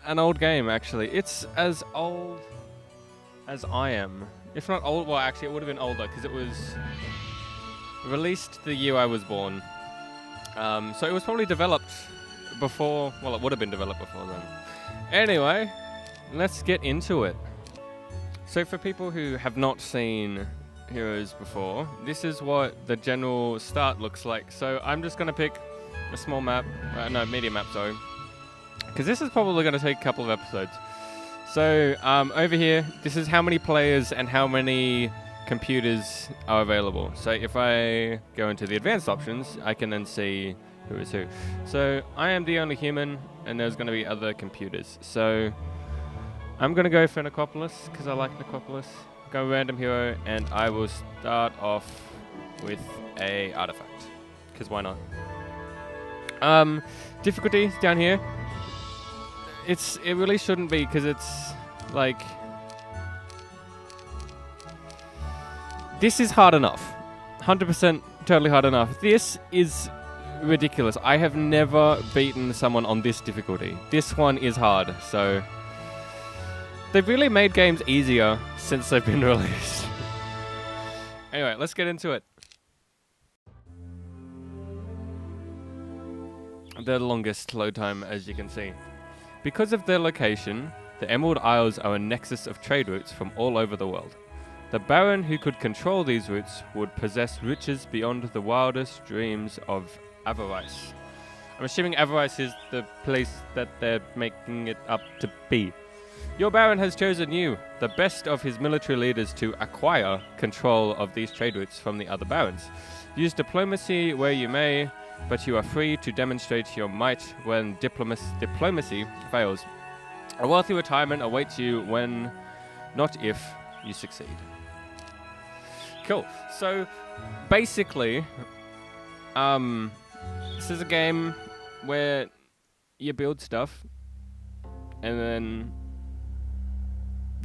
an old game, actually. It's as old as I am. If not old, well, actually, it would have been older because it was released the year I was born. So it was probably developed before, well, it would have been developed before then. Anyway, let's get into it. So for people who have not seen Heroes before, this is what the general start looks like. So I'm just going to pick a small map, medium map, sorry. Because this is probably going to take a couple of episodes. So over here, this is how many players and how many computers are available. So if I go into the advanced options, I can then see who is who. So I am the only human, and there's going to be other computers. So I'm going to go for Necropolis, because I like Necropolis. Go random hero, and I will start off with a artifact, because why not? Difficulty down here. It really shouldn't be, because it's like, this is hard enough. 100% totally hard enough. This is ridiculous. I have never beaten someone on this difficulty. This one is hard, so they've really made games easier since they've been released. Anyway, let's get into it. The longest load time, as you can see. Because of their location, the Emerald Isles are a nexus of trade routes from all over the world. The Baron who could control these routes would possess riches beyond the wildest dreams of Avarice. I'm assuming Avarice is the place that they're making it up to be. Your Baron has chosen you, the best of his military leaders, to acquire control of these trade routes from the other Barons. Use diplomacy where you may, but you are free to demonstrate your might when diplomacy fails. A wealthy retirement awaits you when, not if, you succeed. Cool. So, basically, this is a game where you build stuff, and then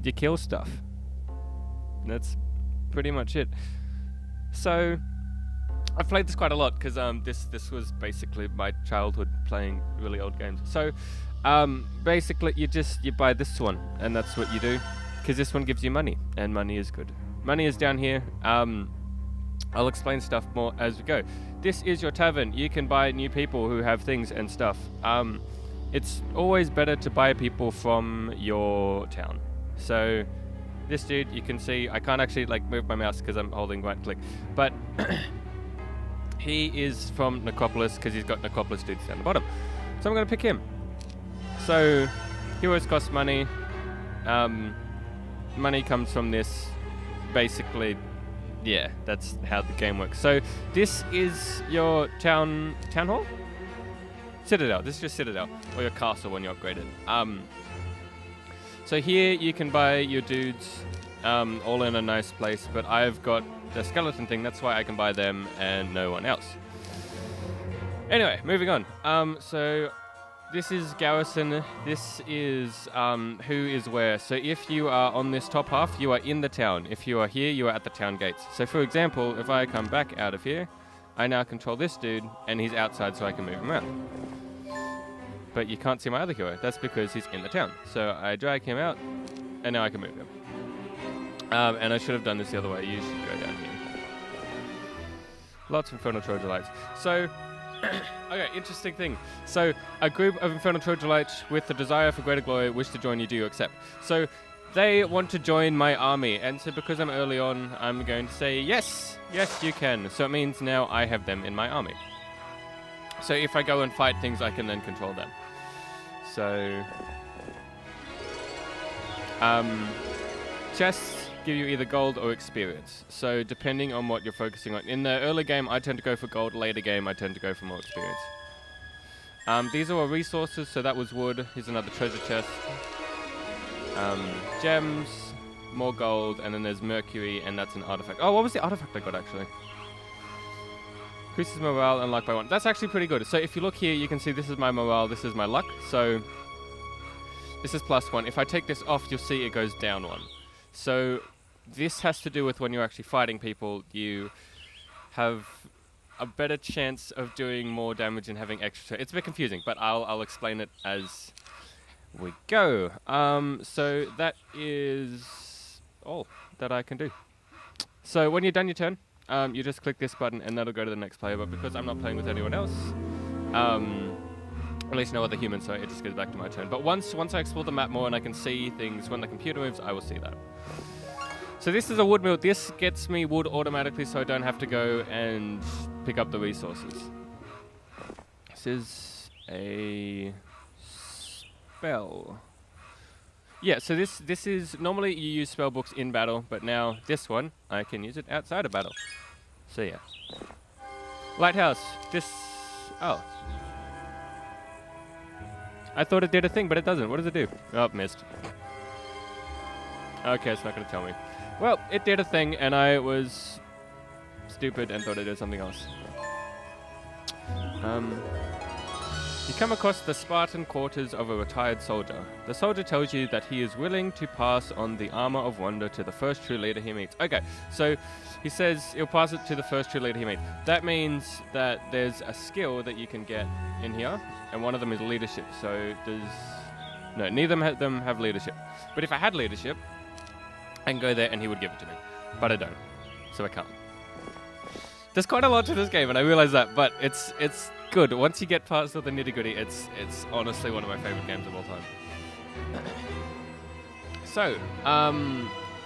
you kill stuff. That's pretty much it. So, I've played this quite a lot because this was basically my childhood playing really old games. So basically you buy this one, and that's what you do, because this one gives you money, and money is good. Money is down here. I'll explain stuff more as we go. This is your tavern. You can buy new people who have things and stuff. It's always better to buy people from your town. So this dude, you can see, I can't actually move my mouse because I'm holding right click, but he is from Necropolis because he's got Necropolis dudes down the bottom. So I'm going to pick him. So heroes cost money. Money comes from this. Basically, yeah, that's how the game works. So this is your town hall? Citadel. This is your citadel, or your castle when you upgrade it. So here you can buy your dudes all in a nice place, but I've got the skeleton thing, that's why I can buy them and no one else. Anyway, moving on. So this is Garrison. This is who is where. So if you are on this top half, you are in the town. If you are here, you are at the town gates. So for example, if I come back out of here, I now control this dude, and he's outside so I can move him around. But you can't see my other hero. That's because he's in the town. So I drag him out, and now I can move him. And I should have done this the other way. You should go down here. Lots of Infernal Troglodytes. So, okay, interesting thing. So, a group of Infernal Troglodytes with the desire for greater glory wish to join you. Do you accept? So, they want to join my army. And so, because I'm early on, I'm going to say, yes, yes, you can. So, it means now I have them in my army. So, if I go and fight things, I can then control them. So, chests give you either gold or experience. So depending on what you're focusing on. In the early game, I tend to go for gold. Later game, I tend to go for more experience. These are all resources. So that was wood. Here's another treasure chest. Gems, more gold, and then there's mercury, and that's an artifact. Oh, what was the artifact I got actually? Increases morale and luck by 1. That's actually pretty good. So if you look here, you can see this is my morale, this is my luck. So this is +1. If I take this off, you'll see it goes down 1. So this has to do with when you're actually fighting people, you have a better chance of doing more damage and having extra. It's a bit confusing, but I'll explain it as we go. So that is all that I can do. So when you're done your turn, you just click this button and that'll go to the next player. But because I'm not playing with anyone else, at least no other humans, so it just goes back to my turn. But once I explore the map more and I can see things when the computer moves, I will see that. So this is a wood mill. This gets me wood automatically, so I don't have to go and pick up the resources. This is a spell. Yeah, so this is, normally you use spell books in battle, but now this one, I can use it outside of battle. So yeah. Lighthouse, oh. I thought it did a thing, but it doesn't. What does it do? Oh, missed. Okay, it's not going to tell me. Well, it did a thing, and I was stupid and thought it did something else. You come across the Spartan quarters of a retired soldier. The soldier tells you that he is willing to pass on the armor of wonder to the first true leader he meets. Okay, so he says he'll pass it to the first true leader he meets. That means that there's a skill that you can get in here, and one of them is leadership. So no, neither of them have leadership. But if I had leadership, I can go there and he would give it to me. But I don't, so I can't. There's quite a lot to this game, and I realize that, but it's good. Once you get past all the nitty-gritty, it's honestly one of my favorite games of all time. So,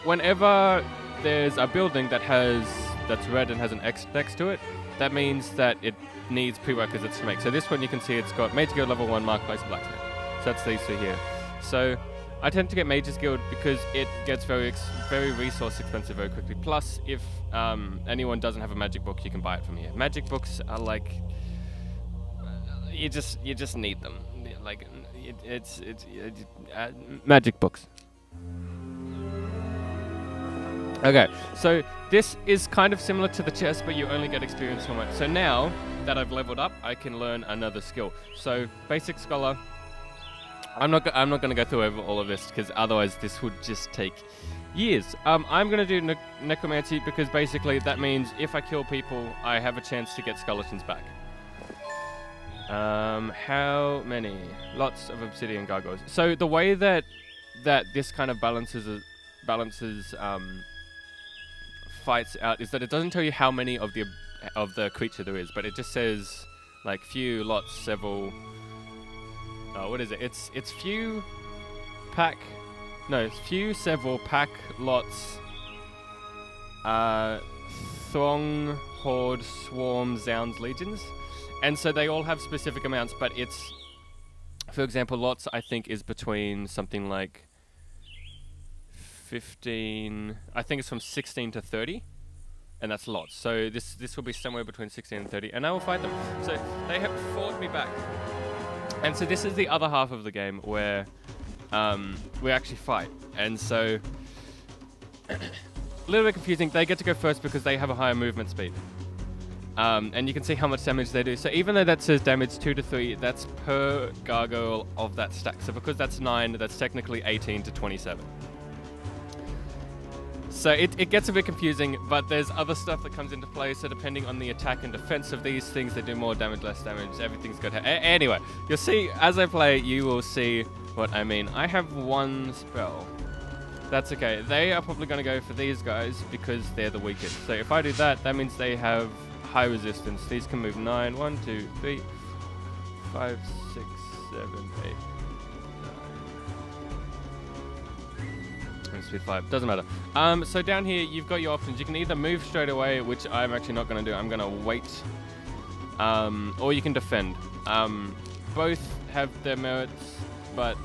whenever there's a building that's red and has an X next to it, that means that it needs prerequisites to make. So this one you can see it's got Mage Guild level 1, Marketplace, and Blacksmith. So that's these two here. So I tend to get Mage's Guild because it gets very resource expensive very quickly. Plus, if anyone doesn't have a magic book, you can buy it from here. Magic books are like, you just need them. Like it's magic books. Okay, so this is kind of similar to the chess, but you only get experience from it. So now that I've leveled up, I can learn another skill. So basic scholar. I'm not going to go through over all of this because otherwise this would just take years. I'm going to do necromancy because basically that means if I kill people, I have a chance to get skeletons back. How many? Lots of obsidian gargoyles. So the way that this kind of balances fights out is that it doesn't tell you how many of the creature there is, but it just says like few, lots, several. What is it? It's few, pack. No, it's few, several, pack, lots. Throng, horde, swarm, zounds, legions. And so they all have specific amounts, but it's, for example, lots I think is between something like 15, I think it's from 16 to 30, and that's lots. So this will be somewhere between 16 and 30, and I will fight them. So they have fought me back. And so this is the other half of the game where we actually fight. And so, a little bit confusing, they get to go first because they have a higher movement speed. And you can see how much damage they do. So even though that says damage 2 to 3, that's per gargoyle of that stack. So because that's 9, that's technically 18 to 27. So it gets a bit confusing, but there's other stuff that comes into play. So depending on the attack and defense of these things, they do more damage, less damage. Everything's good. Anyway, you'll see as I play, you will see what I mean. I have one spell. That's okay. They are probably going to go for these guys because they're the weakest. So if I do that, that means they have high resistance. These can move 9, 1, 2, 3, 5, 6, 7, 8, 9. Speed 5. Doesn't matter. So down here, you've got your options. You can either move straight away, which I'm actually not going to do. I'm going to wait. Or you can defend. Both have their merits, but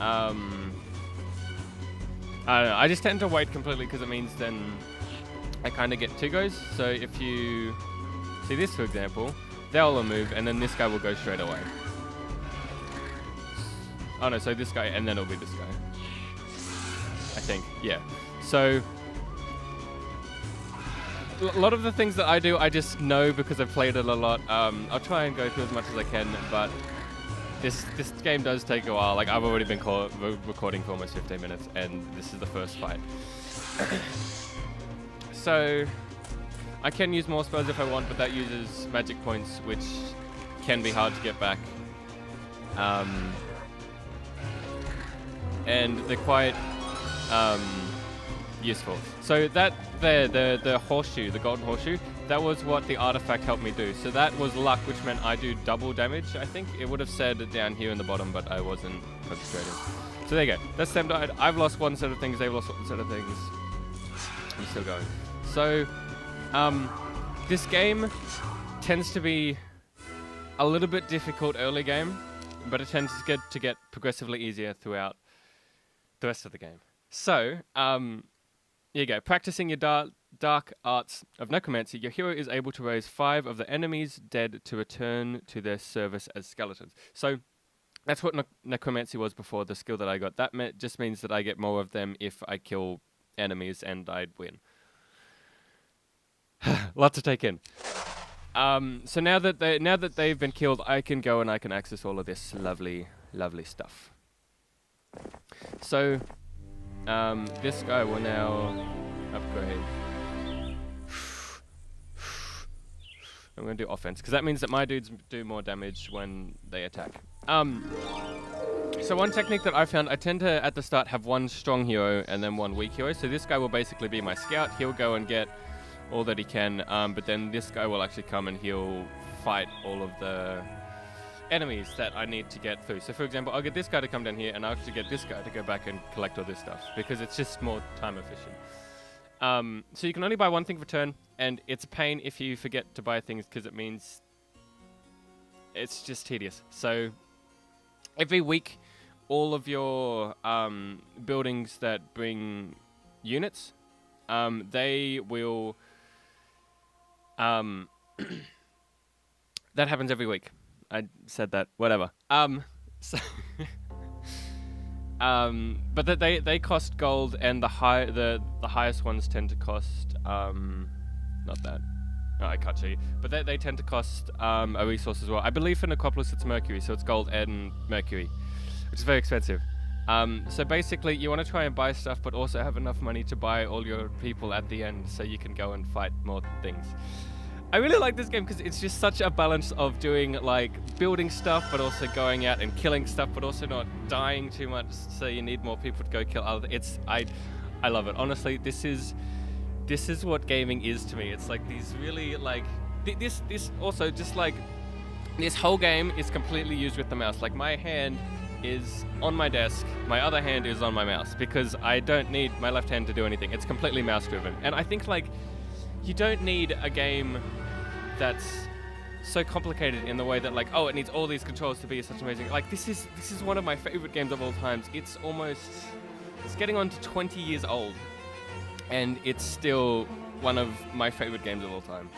I don't know. I just tend to wait completely because it means then I kind of get 2 goes. So if you see this, for example, they'll move, and then this guy will go straight away. Oh no, so this guy, and then it'll be this guy. I think, yeah. So a lot of the things that I do, I just know because I've played it a lot. I'll try and go through as much as I can, but this game does take a while. Like, I've already been recording for almost 15 minutes, and this is the first fight. So I can use more spells if I want, but that uses magic points, which can be hard to get back. and they're quite useful. So that there, the horseshoe, the golden horseshoe, that was what the artifact helped me do. So that was luck, which meant I do double damage. I think it would have said down here in the bottom, but I wasn't concentrating. So there you go. That's them died. I've lost one set of things. They've lost one set of things. I'm still going. So this game tends to be a little bit difficult early game, but it tends to get progressively easier throughout the rest of the game. So here you go. Practicing your dark arts of necromancy, your hero is able to raise 5 of the enemy's dead to return to their service as skeletons. So that's what necromancy was before, the skill that I got. That just means that I get more of them if I kill enemies, and I'd win. Lot to take in. So now that they've been killed, I can go and I can access all of this lovely, lovely stuff. So this guy will now upgrade. I'm going to do offense, because that means that my dudes do more damage when they attack. So one technique that I found, I tend to, at the start, have one strong hero and then one weak hero. So this guy will basically be my scout. He'll go and get all that he can, but then this guy will actually come and he'll fight all of the enemies that I need to get through. So for example, I'll get this guy to come down here, and I'll actually get this guy to go back and collect all this stuff, because it's just more time efficient. So you can only buy one thing per turn, and it's a pain if you forget to buy things, because it means it's just tedious. So every week, all of your buildings that bring units, they will... that happens every week. I said that. Whatever. So but they cost gold, and the highest ones tend to cost not that. No, I can't show you. But they tend to cost a resource as well. I believe for Necropolis it's mercury, so it's gold and mercury, which is very expensive. So basically, you want to try and buy stuff, but also have enough money to buy all your people at the end, so you can go and fight more things. I really like this game because it's just such a balance of doing like building stuff, but also going out and killing stuff, but also not dying too much. So you need more people to go kill other. I love it. Honestly, this is what gaming is to me. It's like these really like this also just like this whole game is completely used with the mouse. Like my hand is on my desk, my other hand is on my mouse, because I don't need my left hand to do anything. It's completely mouse driven. And I think like you don't need a game that's so complicated in the way that like, oh, it needs all these controls to be such amazing. Like this is one of my favorite games of all times. It's getting on to 20 years old, and it's still one of my favorite games of all time.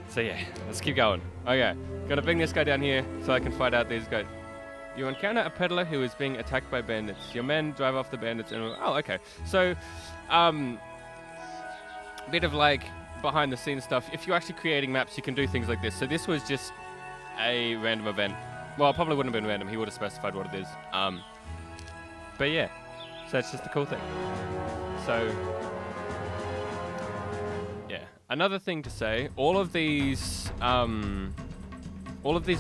So yeah, let's keep going. Okay, gotta bring this guy down here so I can fight out these guys. You encounter a peddler who is being attacked by bandits. Your men drive off the bandits and... Oh, okay. So, bit of like behind the scenes stuff. If you're actually creating maps, you can do things like this. So this was just a random event. Well, it probably wouldn't have been random. He would have specified what it is. But yeah, so that's just the cool thing. So, yeah. Another thing to say, all of these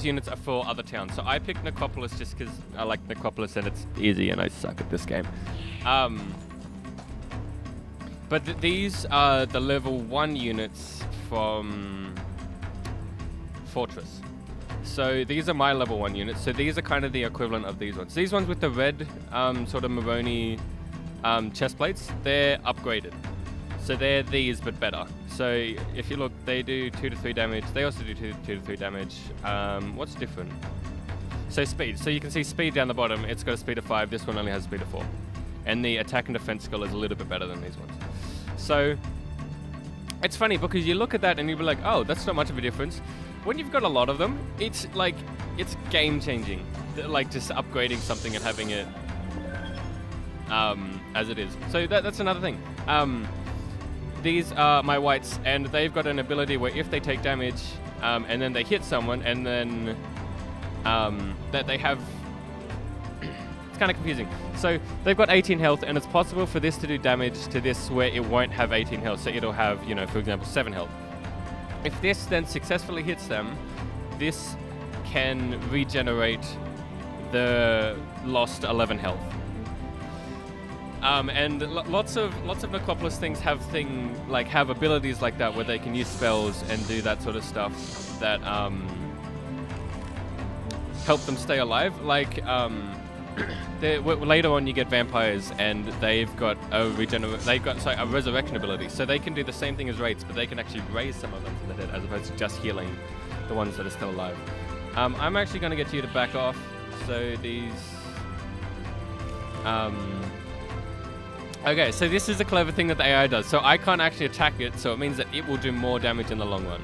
units are for other towns. So I picked Necropolis just because I like Necropolis and it's easy and I suck at this game. But these are the level 1 units from Fortress. So these are my level 1 units. So these are kind of the equivalent of these ones. These ones with the red sort of Maroni chest plates, they're upgraded. So they're these, but better. So if you look, they do 2 to 3 damage. They also do 2 to 3 damage. What's different? So speed. So you can see speed down the bottom. It's got a speed of 5. This one only has a speed of 4. And the attack and defense skill is a little bit better than these ones. So it's funny because you look at that and you'll be like, oh, that's not much of a difference. When you've got a lot of them, it's like, it's game changing. Like just upgrading something and having it as it is. So that's another thing. These are my whites, and they've got an ability where if they take damage and then they hit someone, and then that they have... It's kind of confusing. So they've got 18 health, and it's possible for this to do damage to this where it won't have 18 health. So it'll have, you know, for example, 7 health. If this then successfully hits them, this can regenerate the lost 11 health. And lots of Necropolis things have have abilities like that where they can use spells and do that sort of stuff that help them stay alive. Like later on, you get vampires, and they've got a resurrection ability, so they can do the same thing as wraiths, but they can actually raise some of them from the dead, as opposed to just healing the ones that are still alive. I'm actually going to get you to back off, so these. Okay, so this is a clever thing that the AI does. So I can't actually attack it, so it means that it will do more damage in the long run.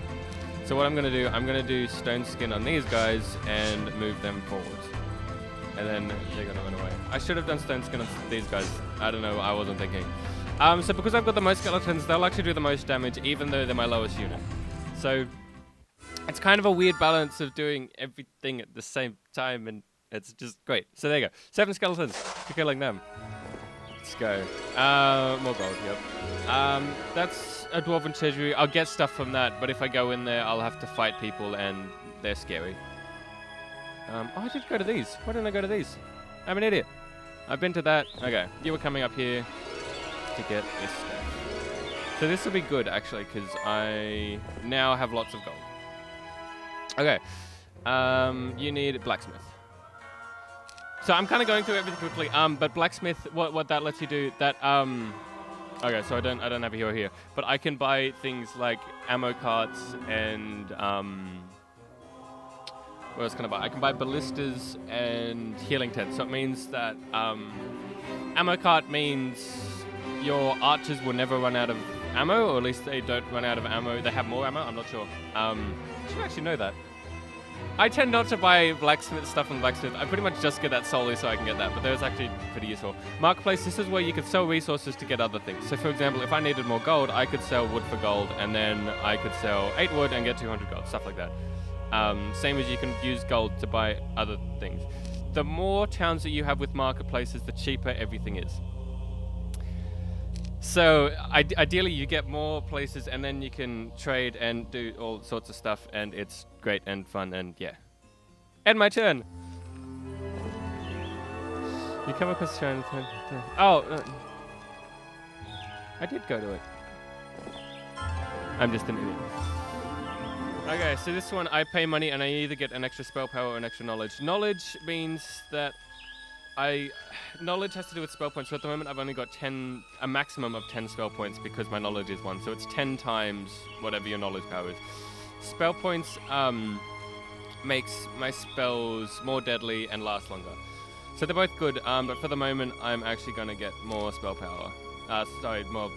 So what I'm going to do, I'm going to do Stone Skin on these guys and move them forwards. And then they're going to run away. I should have done Stone Skin on these guys. I don't know, I wasn't thinking. So because I've got the most skeletons, they'll actually do the most damage, even though they're my lowest unit. So it's kind of a weird balance of doing everything at the same time, and it's just great. So there you go. 7 skeletons for killing them. Let's go. More gold, yep. That's a Dwarven Treasury. I'll get stuff from that, but if I go in there, I'll have to fight people, and they're scary. Oh, I did go to these. Why didn't I go to these? I'm an idiot. I've been to that. Okay, you were coming up here to get this stuff. So this will be good, actually, because I now have lots of gold. Okay. You need blacksmith. So I'm kind of going through everything quickly. But blacksmith, what that lets you do, that okay, so I don't have a hero here, but I can buy things like ammo carts and what else can I buy? I can buy ballistas and healing tents. So it means that ammo cart means your archers will never run out of ammo, or at least they don't run out of ammo. They have more ammo. I'm not sure. I should actually know that. I tend not to buy blacksmith stuff from blacksmith. I pretty much just get that solely so I can get that, but that's actually pretty useful. Marketplace, this is where you could sell resources to get other things. So for example, if I needed more gold, I could sell wood for gold, and then I could sell 8 wood and get 200 gold, stuff like that. Same as you can use gold to buy other things. The more towns that you have with marketplaces, the cheaper everything is. So ideally you get more places, and then you can trade and do all sorts of stuff, and it's great and fun, and yeah. End my turn. You come across turn. Oh, I did go to it. I'm just an idiot. Okay, so this one I pay money, and I either get an extra spell power or an extra knowledge. Knowledge means that knowledge has to do with spell points, so at the moment I've only got a maximum of 10 spell points because my knowledge is 1, so it's 10 times whatever your knowledge power is. Spell points makes my spells more deadly and last longer. So they're both good, but for the moment I'm actually going to get more spell power. More...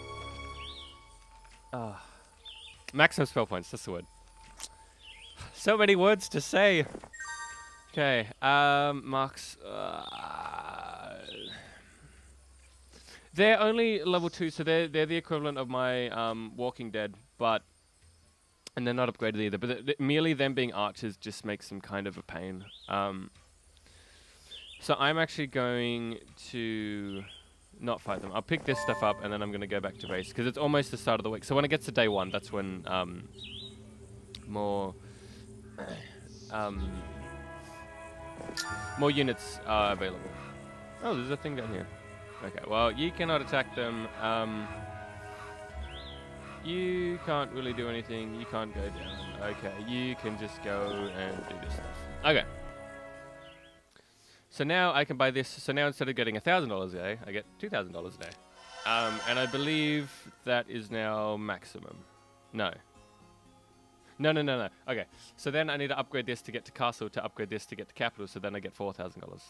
maximum spell points, that's the word. So many words to say. Okay, marks. They're only level 2, so they're the equivalent of my Walking Dead, and they're not upgraded either. But merely them being archers just makes them kind of a pain. So I'm actually going to not fight them. I'll pick this stuff up, and then I'm going to go back to base because it's almost the start of the week. So when it gets to day 1, that's when more units are available. Oh, there's a thing down here. Okay, well, you cannot attack them. You can't really do anything. You can't go down. Okay, you can just go and do this stuff. Okay. So now I can buy this. So now instead of getting $1,000 a day, I get $2,000 a day. And I believe that is now maximum. No. No. Okay, so then I need to upgrade this to get to castle, to upgrade this to get to capital, so then I get $4,000.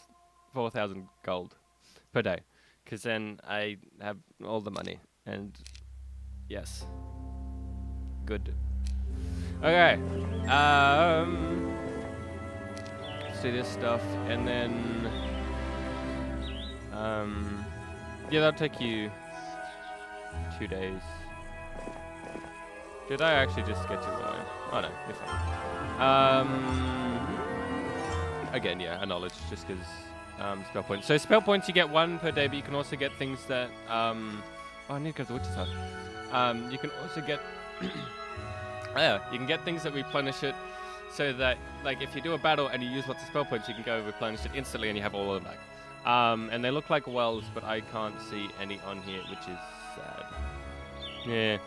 4,000 gold per day. Because then I have all the money. And yes. Good. Okay. Let's do this stuff, and then yeah, that'll take you 2 days. Did I actually just get you going? Oh no, you're fine. Again, yeah, a knowledge, just because spell points. So spell points you get 1 per day, but you can also get things that oh, I need to go to the witch's hut. You can also get yeah, you can get things that replenish it, so that like if you do a battle and you use lots of spell points, you can go replenish it instantly and you have all of them back. And they look like wells, but I can't see any on here, which is sad. Yeah.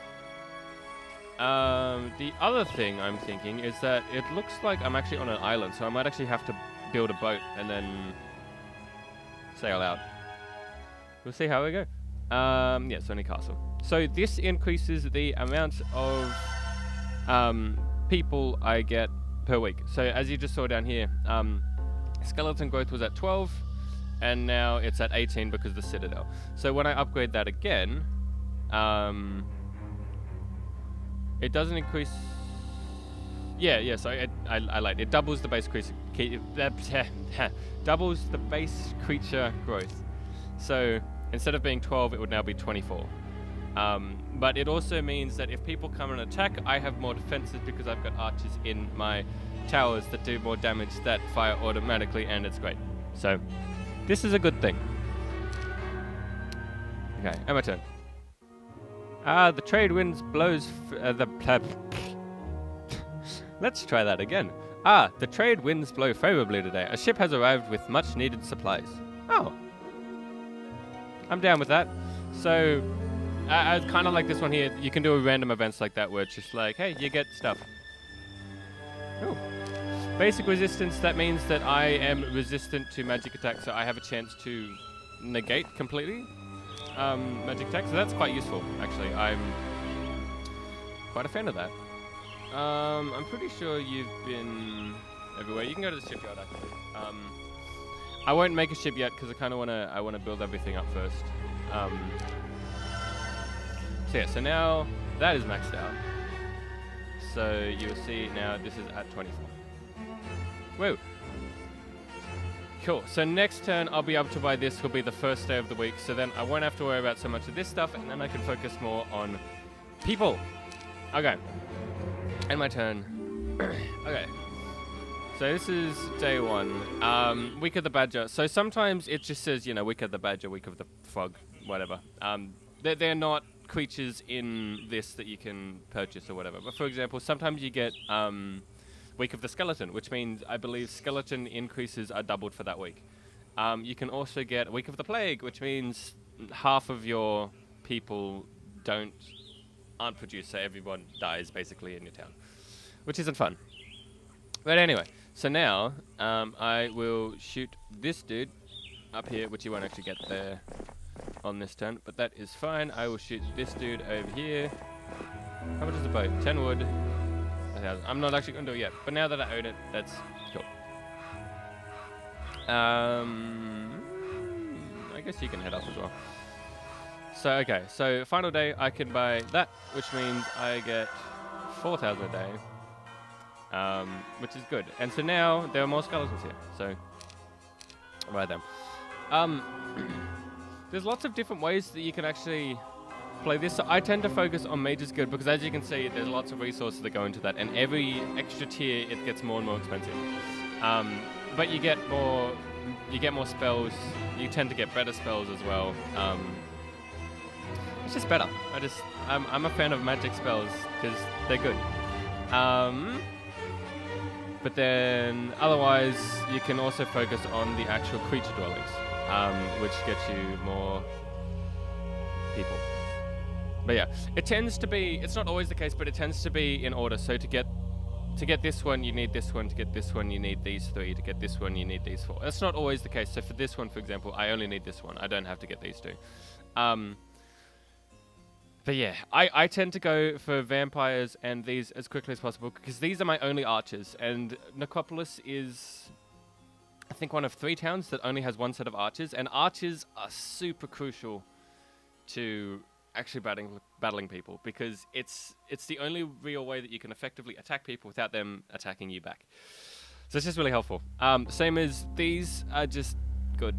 The other thing I'm thinking is that it looks like I'm actually on an island, so I might actually have to build a boat and then sail out. We'll see how we go. Yeah, Sony Castle. So this increases the amount of people I get per week. So as you just saw down here, skeleton growth was at 12, and now it's at 18 because of the citadel. So when I upgrade that again, it doesn't increase. Yeah. So I like it. It doubles the base creature. Doubles the base creature growth. So instead of being 12, it would now be 24. But it also means that if people come and attack, I have more defenses because I've got archers in my towers that do more damage that fire automatically, and it's great. So this is a good thing. Okay, and my turn. The trade winds blows Let's try that again. The trade winds blow favorably today. A ship has arrived with much needed supplies. Oh. I'm down with that. So, I kind of like this one here. You can do random events like that where it's just like, hey, you get stuff. Oh. Basic resistance, that means that I am resistant to magic attacks, so I have a chance to negate completely magic attacks. So that's quite useful, actually. I'm quite a fan of that. I'm pretty sure you've been everywhere. You can go to the shipyard, actually. I won't make a ship yet because I kind of want to build everything up first. So yeah, so now that is maxed out. So you'll see now this is at 24. Whoa. Cool. So next turn I'll be able to buy this. Will be the first day of the week. So then I won't have to worry about so much of this stuff, and then I can focus more on people. Okay. And my turn. Okay. So this is day 1. Week of the Badger. So sometimes it just says, Week of the Badger, Week of the Frog, whatever. They're not creatures in this that you can purchase or whatever. But for example, sometimes you get Week of the Skeleton, which means I believe skeleton increases are doubled for that week. You can also get Week of the Plague, which means half of your people aren't produced, so everyone dies basically in your town, which isn't fun. But anyway, so now I will shoot this dude up here, which you won't actually get there on this turn, but that is fine. I will shoot this dude over here. How much is the boat? 10 wood. 1,000. I'm not actually going to do it yet, but now that I own it, that's cool. I guess you can head up as well. So, okay, so final day, I can buy that, which means I get 4,000 a day, which is good. And so now there are more skeletons here, so I'll buy them. There's lots of different ways that you can actually play this. So I tend to focus on Mage's Guild because, as you can see, there's lots of resources that go into that, and every extra tier it gets more and more expensive. But you get more spells. You tend to get better spells as well. It's just better. I'm a fan of magic spells because they're good. But then otherwise you can also focus on the actual creature dwellings, which gets you more people. But yeah, it tends to be, it's not always the case, but it tends to be in order. So to get this one, you need this one. To get this one, you need these 3. To get this one, you need these 4. That's not always the case. So for this one, for example, I only need this one. I don't have to get these 2. But yeah, I tend to go for vampires and these as quickly as possible because these are my only archers. And Necropolis is, I think, one of 3 towns that only has 1 set of archers. And archers are super crucial to actually battling people because it's the only real way that you can effectively attack people without them attacking you back. So it's just really helpful. Same as these are just good.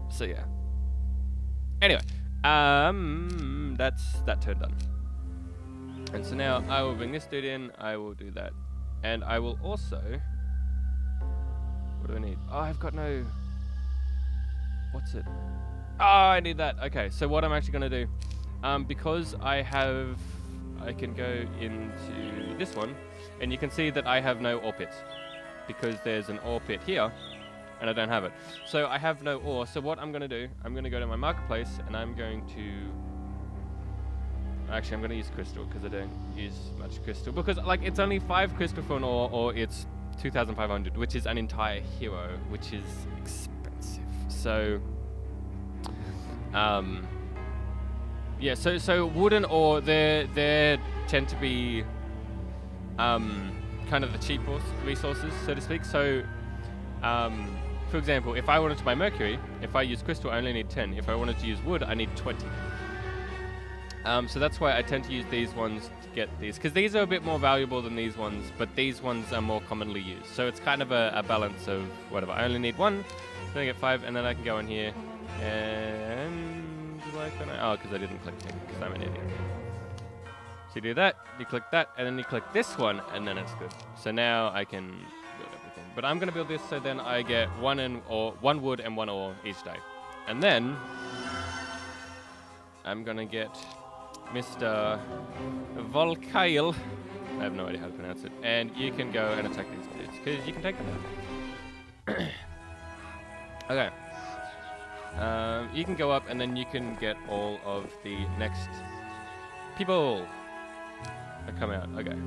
So yeah. Anyway, that's that turn done. And so now I will bring this dude in. I will do that, and I will also. What do I need? Oh, I've got no. What's it? Oh, I need that. Okay, so what I'm actually going to do, because I can go into this one, and you can see that I have no ore pits, because there's an ore pit here, and I don't have it. So I have no ore. So what I'm going to do, I'm going to go to my marketplace, and I'm going to... Actually, I'm going to use crystal, because I don't use much crystal. Because, like, it's only 5 crystal for an ore, or it's 2,500, which is an entire hero, which is expensive. So, yeah, so wooden ore, they tend to be, kind of the cheap resources, so to speak. So, for example, if I wanted to buy mercury, if I use crystal, I only need 10. If I wanted to use wood, I need 20. So that's why I tend to use these ones to get these, because these are a bit more valuable than these ones, but these ones are more commonly used. So it's kind of a balance of whatever. I only need 1, then I get 5, and then I can go in here, and because I didn't click it, because I'm an idiot. So you do that, you click that, and then you click this one, and then it's good. So now I can build everything. But I'm going to build this so then I get 1 wood and 1 ore each day. And then I'm going to get Mr. Volkail. I have no idea how to pronounce it. And you can go and attack these dudes, because you can take them out. Okay. You can go up, and then you can get all of the next people that come out. Okay.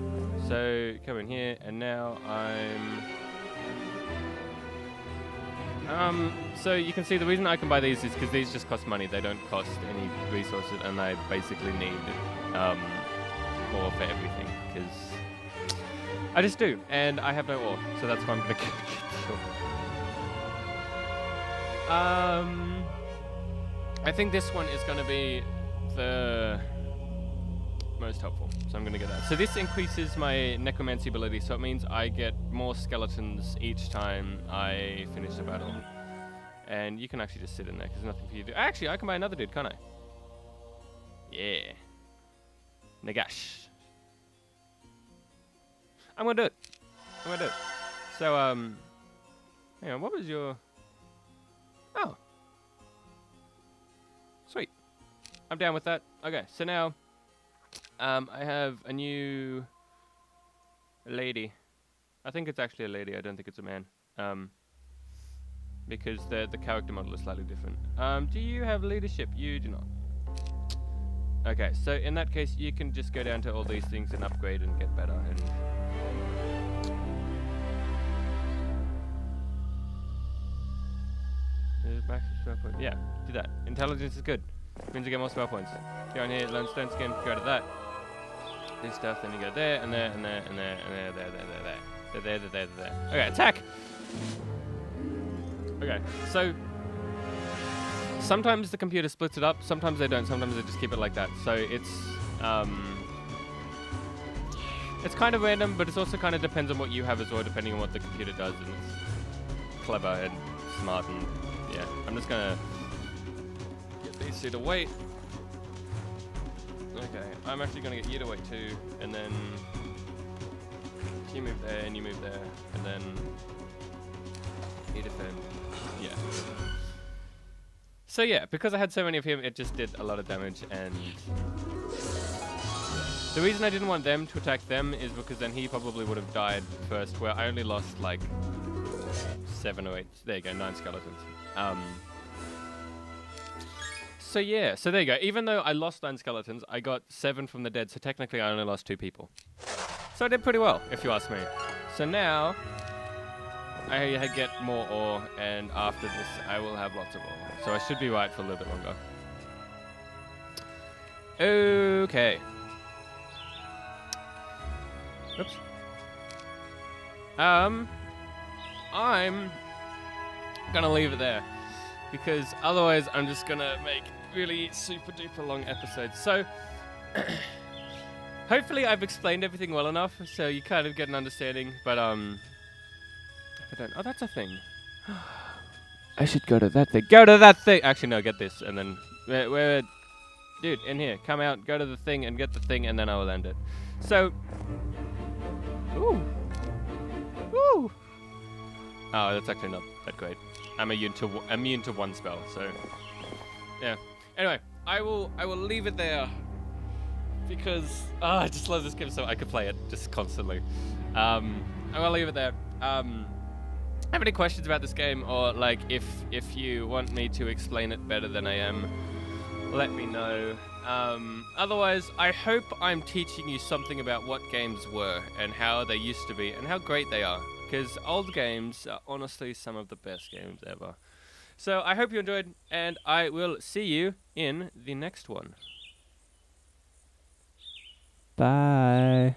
So, come in here, and now so you can see the reason I can buy these is because these just cost money. They don't cost any resources, and I basically need ore for everything, because I just do, and I have no ore, so that's why I'm gonna get the ore. I think this one is gonna be the most helpful, so I'm gonna get that. So this increases my necromancy ability, so it means I get more skeletons each time I finish the battle. And you can actually just sit in there, because there's nothing for you to do. Actually, I can buy another dude, can't I? Yeah. Nagash. I'm gonna do it. So, hang on, what was your... Oh. Sweet. I'm down with that. Okay, so now... I have a new lady. I think it's actually a lady. I don't think it's a man. Because the character model is slightly different. Do you have leadership? You do not. Okay, so in that case, you can just go down to all these things and upgrade and get better. And max spell point. Yeah, do that. Intelligence is good. Means you get more spell points. Go in here, learn stone skin, go to that. Do stuff, then you go there, and there, and there, and there, and there, there. Okay, attack! Okay, so sometimes the computer splits it up, sometimes they don't, sometimes they just keep it like that. So it's kind of random, but it also kind of depends on what you have as well, depending on what the computer does, and it's clever and smart, and yeah. I'm just gonna get these two to wait. Okay, I'm actually gonna get you to wait too, and then you move there, and you move there, and then you defend. Yeah. So yeah, because I had so many of him, it just did a lot of damage, and the reason I didn't want them to attack them is because then he probably would have died first, where I only lost like 7 or 8, there you go, 9 skeletons. So yeah, so there you go. Even though I lost 9 skeletons, I got 7 from the dead, so technically I only lost 2 people. So I did pretty well, if you ask me. So now, I get more ore, and after this, I will have lots of ore. So I should be right for a little bit longer. Okay. Oops. I'm gonna leave it there, because otherwise I'm just gonna make really super duper long episodes. So hopefully I've explained everything well enough so you kind of get an understanding, but if I don't, oh, that's a thing. I should go to that thing. Go to that thing. Actually, no, get this, and then where dude, in here, come out, go to the thing and get the thing, and then I will end it. So ooh. Woo. Oh, that's actually not that great. I'm immune to 1 spell, so yeah. Anyway, I will leave it there because I just love this game so I could play it just constantly. I will leave it there. have any questions about this game, or like if you want me to explain it better than I am, let me know. Otherwise, I hope I'm teaching you something about what games were and how they used to be and how great they are. Because old games are honestly some of the best games ever. So I hope you enjoyed, and I will see you in the next one. Bye.